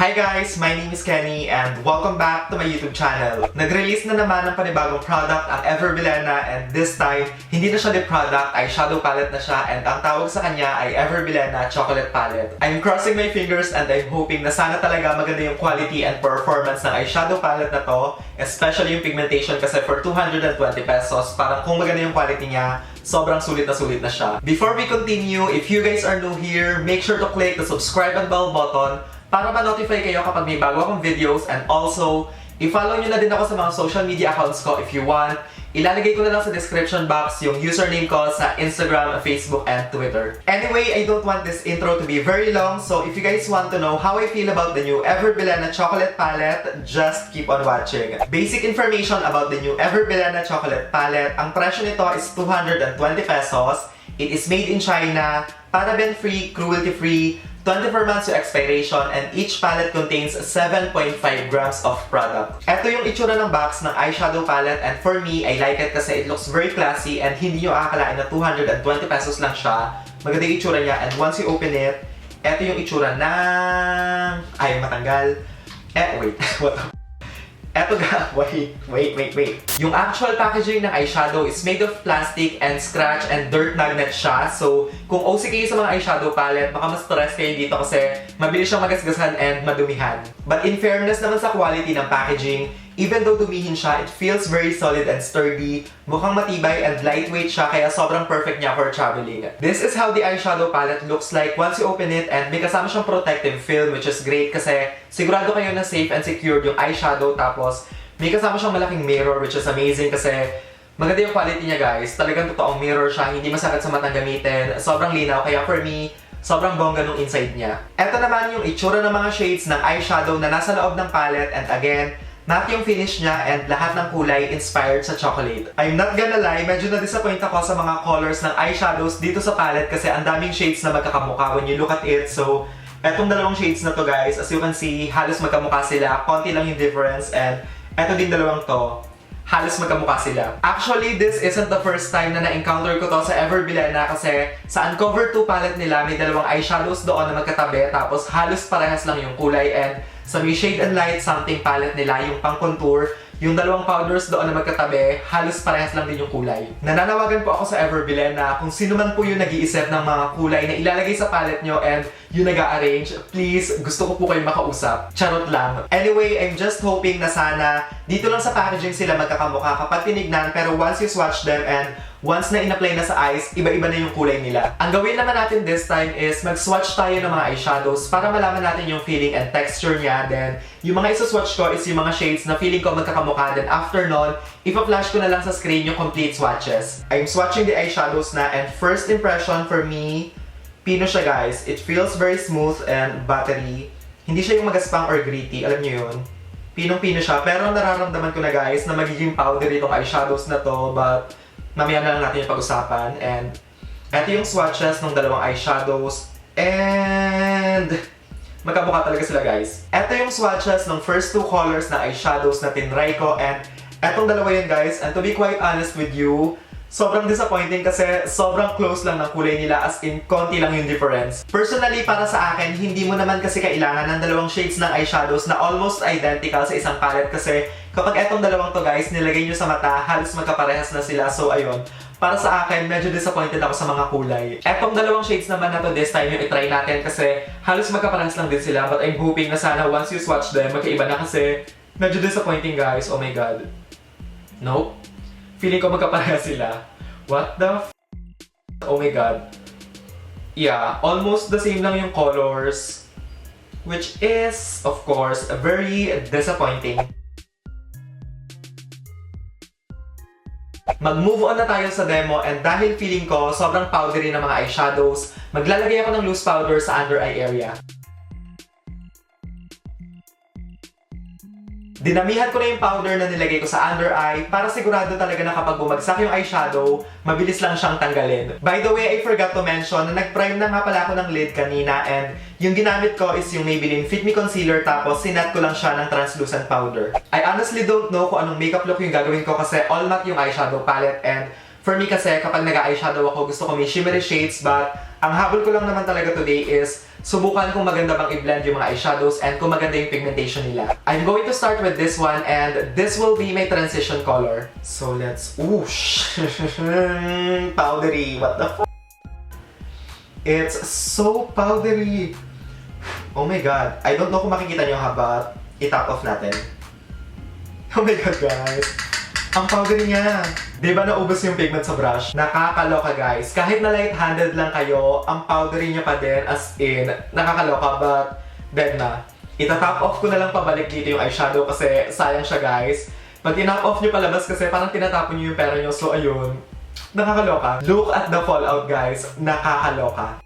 Hi guys! My name is Kenny and welcome back to my YouTube channel. Nag-release na naman ng panibagong product ang Bilena and this time, hindi na siya the product, eyeshadow palette na siya and ang tawag sa kanya ay Bilena Chocolate Palette. I'm crossing my fingers and I'm hoping na sana talaga maganda yung quality and performance ng eyeshadow palette na to, especially yung pigmentation kasi for 220 pesos, parang kung maganda yung quality niya, sobrang sulit na siya. Before we continue, if you guys are new here, make sure to click the subscribe and bell button para ma-notify kayo kapag may bago akong videos, and also, i-follow nyo na din ako sa mga social media accounts ko if you want. Ilalagay ko na lang sa description box yung username ko sa Instagram, Facebook, and Twitter. Anyway, I don't want this intro to be very long, so if you guys want to know how I feel about the new Bilena Chocolate Palette, just keep on watching. Basic information about the new Bilena Chocolate Palette, ang presyo nito is 220 pesos. It is made in China, paraben-free, cruelty-free, 24 months yung expiration, and each palette contains 7.5 grams of product. Ito yung itsura ng box ng eyeshadow palette, and for me, I like it kasi it looks very classy and hindi nyo akalain na 220 pesos lang siya. Maganda yung itsura niya, and once you open it, ito yung itsura ng... Ay, matanggal. Wait, what the... Eto ga, wait. Yung actual packaging ng eyeshadow is made of plastic and scratch and dirt magnet siya. So, kung OC kayo sa mga eyeshadow palette, baka mas stress kayo dito kasi mabilis siyang magasgasan and madumihan. But in fairness naman sa quality ng packaging, even though dumihin siya, it feels very solid and sturdy. Mukhang matibay and lightweight siya, kaya sobrang perfect niya for traveling. This is how the eyeshadow palette looks like once you open it, and may kasama siyang protective film, which is great kasi sigurado kayo na safe and secured yung eyeshadow. Tapos, may kasama siyang malaking mirror, which is amazing kasi maganda yung quality niya, guys. Talagang totoong mirror siya, hindi masakit sa matang gamitin. Sobrang linaw, kaya for me, sobrang bongga nung inside niya. Ito naman yung itsura ng mga shades ng eyeshadow na nasa loob ng palette, and again, matte yung finish niya and lahat ng kulay inspired sa chocolate. I'm not gonna lie, medyo na-disappoint ako sa mga colors ng eyeshadows dito sa palette kasi ang daming shades na magkakamukha when you look at it. So, etong dalawang shades na to, guys, as you can see, halos magkamukha sila. Konti lang yung difference, and eto din dalawang to, halos magkamukha sila. Actually, this isn't the first time na na-encounter ko to sa Bilena kasi sa Uncover 2 palette nila, may dalawang eyeshadows doon na magkatabi tapos halos parehas lang yung kulay, and sa may Shade and Light something palette nila, yung pang-contour, yung dalawang powders doon na magkatabi, halos parehas lang din yung kulay. Nananawagan po ako sa Bilena kung sino man po yung nag-iisip ng mga kulay na ilalagay sa palette nyo and yung nag-a-arrange, please, gusto ko po kayong makausap. Charot lang. Anyway, I'm just hoping na sana dito lang sa packaging sila magkakamukha kapag tinignan, pero once you swatch them and once na in-apply na sa eyes, iba-iba na yung kulay nila. Ang gawin naman natin this time is mag-swatch tayo ng mga eyeshadows para malaman natin yung feeling and texture niya. Then, yung mga isa-swatch ko is yung mga shades na feeling ko magkakamukha. Then after nun, ipa-flash ko na lang sa screen yung complete swatches. I'm swatching the eyeshadows na, and first impression for me, pino siya, guys. It feels very smooth and buttery. Hindi siya yung magaspang or gritty, alam niyo yun. Pinong-pino siya, pero nararamdaman ko na, guys, na magiging powdery itong eyeshadows na to, but mamaya na lang natin yung pag-usapan. And eto yung swatches ng dalawang eyeshadows, and magkamukha talaga sila, guys. Eto yung swatches ng first two colors na eyeshadows na tinry ko, and etong dalawa yun, guys. And to be quite honest with you, sobrang disappointing kasi sobrang close lang ng kulay nila, as in konti lang yung difference. Personally, para sa akin, hindi mo naman kasi kailangan ng dalawang shades ng eyeshadows na almost identical sa isang palette kasi kapag etong dalawang to, guys, nilagay nyo sa mata, halos magkaparehas na sila. So ayun, para sa akin, medyo disappointed ako sa mga kulay. Etong dalawang shades naman na to, this time yung itry natin kasi halos magkaparehas lang din sila, but I'm hoping na sana once you swatch them, magkaiba na kasi medyo disappointing, guys. Oh my god. Nope. Feeling ko magkaparehas sila. What the f***? Oh my god. Yeah, almost the same lang yung colors, which is, of course, very disappointing. Mag-move on na tayo sa demo, and dahil feeling ko sobrang powdery ng mga eyeshadows, maglalagay ako ng loose powder sa under eye area. Dinamihan ko na yung powder na nilagay ko sa under eye para sigurado talaga na kapag bumagsak yung eyeshadow, mabilis lang siyang tanggalin. By the way, I forgot to mention na nag-prime na nga pala ako ng lid kanina, and yung ginamit ko is yung Maybelline Fit Me Concealer, tapos sinat ko lang siya ng translucent powder. I honestly don't know kung anong makeup look yung gagawin ko kasi all matte yung eyeshadow palette, and for me kasi kapag nag-eyeshadow ako, gusto ko may shimmery shades, but Ang habol ko lang naman talaga today is subukan kung maganda bang i-blend yung mga eyeshadows and kung maganda yung pigmentation nila. I'm going to start with this one and this will be my transition color. So let's... Oosh! Powdery! What the f***? It's so powdery! Oh my god. I don't know kung makikita nyo ha, but i-top off natin. Oh my god, guys. Ang powdery niya. Di ba naubos yung pigment sa brush? Nakakaloka, guys. Kahit na light-handed lang kayo, ang powdery niya pa din, as in, nakakaloka. But, then na. Ita-top off ko na lang pabalik dito yung eyeshadow kasi sayang siya, guys. Pag tinop off nyo palabas kasi parang tinatapon nyo yung pera nyo. So, ayun. Nakakaloka. Look at the fallout, guys. Nakakaloka.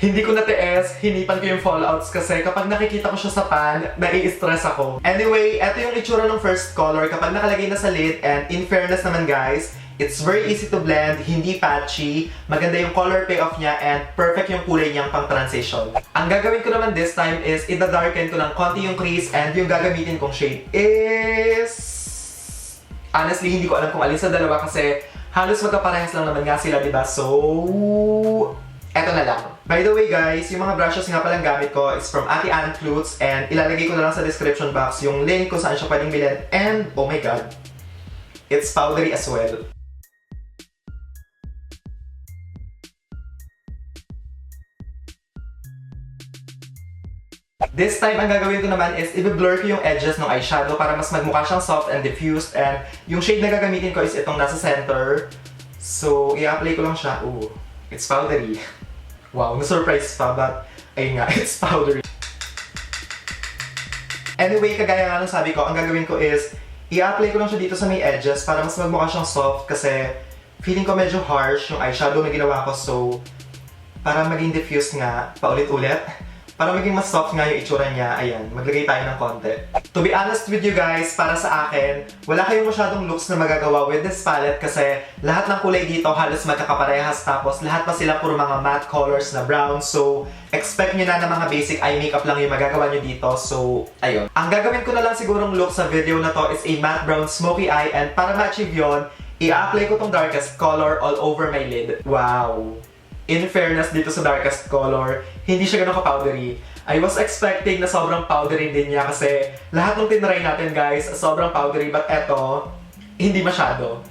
Hindi ko natiis, hinipan ko yung fallouts kasi kapag nakikita ko siya sa pan, nai-stress ako. Anyway, eto yung itsura ng first color kapag nakalagay na sa lid and in fairness naman guys, it's very easy to blend, hindi patchy, maganda yung color payoff niya and perfect yung kulay niyang pang transition. Ang gagawin ko naman this time is ida-darken ko ng konti yung crease and yung gagamitin kong shade is... Honestly, hindi ko alam kung alin sa dalawa kasi halos magkaparehas lang naman nga sila, diba? So... eto na lang. By the way guys, yung mga brushes nga palang gamit ko is from Ate Ann Klutz and ilalagay ko na lang sa description box yung link kung saan siya pwedeng bilhin and oh my god, it's powdery as well. This time, ang gagawin ko naman is i-blur ko yung edges ng eyeshadow para mas magmukha siyang soft and diffused and yung shade na gagamitin ko is itong nasa center. So, i-apply ko lang siya. Ooh, it's powdery. Wow, na-surprise pa, but ayun nga, it's powdery. Anyway, kagaya nga ng sabi ko, ang gagawin ko is i-apply ko lang siya dito sa may edges para mas magmukha siyang soft kasi feeling ko medyo harsh yung eyeshadow na ginawa ko. So, para maging diffused nga, paulit-ulit, para maging mas soft nga yung itsura niya, ayan, maglagay tayo ng konti. To be honest with you guys, para sa akin, wala kayong masyadong looks na magagawa with this palette kasi lahat ng kulay dito halos magkakaparehas tapos lahat pa sila puro mga matte colors na brown. So, expect nyo na mga basic eye makeup lang yung magagawa nyo dito. So, ayun. Ang gagawin ko na lang sigurong look sa video na to is a matte brown smoky eye and para ma-achieve yun, i-apply ko tong darkest color all over my lid. Wow! In fairness dito sa darkest color, hindi siya ganun ka-powdery. I was expecting na sobrang powdery din niya kasi lahat ng tinry natin guys, sobrang powdery. But eto, hindi masyado.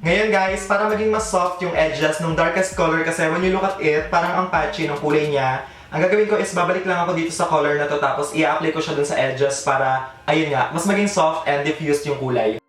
Ngayon guys, para maging mas soft yung edges ng darkest color kasi when you look at it, parang ang patchy ng kulay niya. Ang gagawin ko is babalik lang ako dito sa color na to tapos i-apply ko siya dun sa edges para, ayun nga, mas maging soft and diffused yung kulay.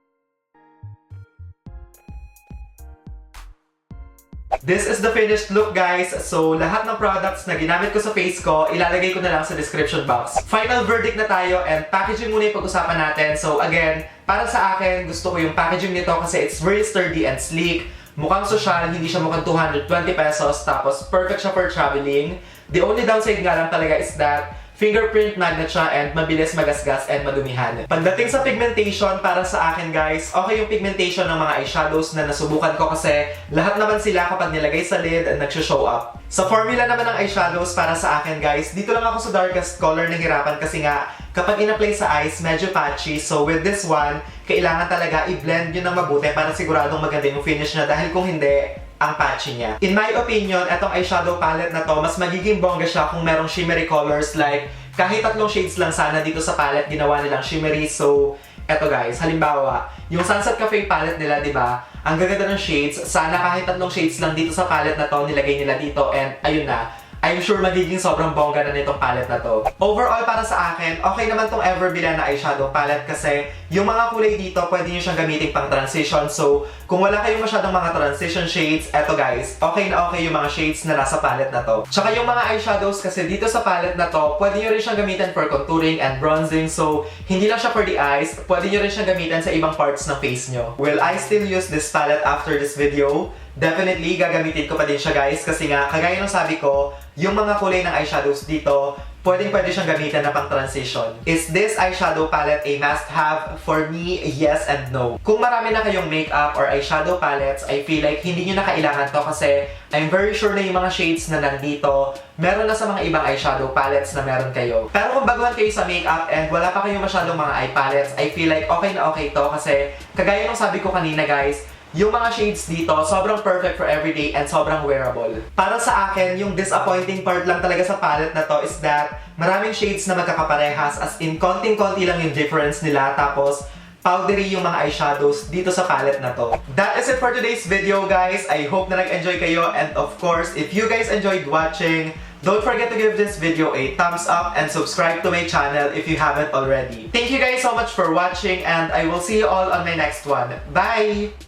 This is the finished look guys. So lahat ng products na ginamit ko sa face ko, ilalagay ko na lang sa description box. Final verdict na tayo and packaging muna yung pag-usapan natin. So again, para sa akin, gusto ko yung packaging nito kasi it's very sturdy and sleek. Mukhang social, hindi siya mukhang 220 pesos tapos perfect siya for traveling. The only downside nga lang talaga is that fingerprint magnet siya and mabilis magasgas and madumihan. Pagdating sa pigmentation, para sa akin guys, okay yung pigmentation ng mga eyeshadows na nasubukan ko kasi lahat naman sila kapag nilagay sa lid and nagsho-show up. Sa formula naman ng eyeshadows para sa akin guys, dito lang ako sa darkest color nahirapan kasi nga kapag in-apply sa eyes, medyo patchy. So with this one, kailangan talaga i-blend yun ng mabuti para siguradong maganda yung finish niya dahil kung hindi, ang patchy niya. In my opinion, etong eyeshadow palette na to, mas magiging bongga siya kung merong shimmery colors like kahit 3 shades lang sana dito sa palette ginawa nilang shimmery. So, eto guys, halimbawa, yung Sunset Cafe palette nila, di ba? Ang gaganda ng shades, sana kahit 3 shades lang dito sa palette na to, nilagay nila dito and ayun na. I'm sure magiging sobrang bongga na nitong palette na to. Overall, para sa akin, okay naman tong Bilena eyeshadow palette kasi yung mga kulay dito, pwede nyo siyang gamitin pang transition. So, kung wala kayong masyadong mga transition shades, eto guys, okay na okay yung mga shades na nasa palette na to. Tsaka yung mga eyeshadows kasi dito sa palette na to, pwede nyo rin siyang gamitin for contouring and bronzing. So, hindi lang siya for the eyes, pwede nyo rin siyang gamitin sa ibang parts ng face nyo. Will I still use this palette after this video? Definitely, gagamitin ko pa din siya guys kasi nga, kagaya ng sabi ko, yung mga kulay ng eyeshadows dito, pwede siyang gamitin na pang transition. Is this eyeshadow palette a must-have? For me, yes and no. Kung marami na kayong makeup or eyeshadow palettes, I feel like hindi nyo na kailangan to kasi I'm very sure na yung mga shades na nandito, meron na sa mga ibang eyeshadow palettes na meron kayo. Pero kung baguhan kayo sa makeup and wala pa kayong masyadong mga eye palettes, I feel like okay na okay to kasi kagaya ng sabi ko kanina guys, yung mga shades dito, sobrang perfect for everyday and sobrang wearable. Para sa akin, yung disappointing part lang talaga sa palette na to is that maraming shades na magkakaparehas, as in konting-konti lang yung difference nila, tapos powdery yung mga eyeshadows dito sa palette na to. That is it for today's video guys. I hope na nag-enjoy kayo, and of course, if you guys enjoyed watching, don't forget to give this video a thumbs up and subscribe to my channel if you haven't already. Thank you guys so much for watching, and I will see you all on my next one. Bye!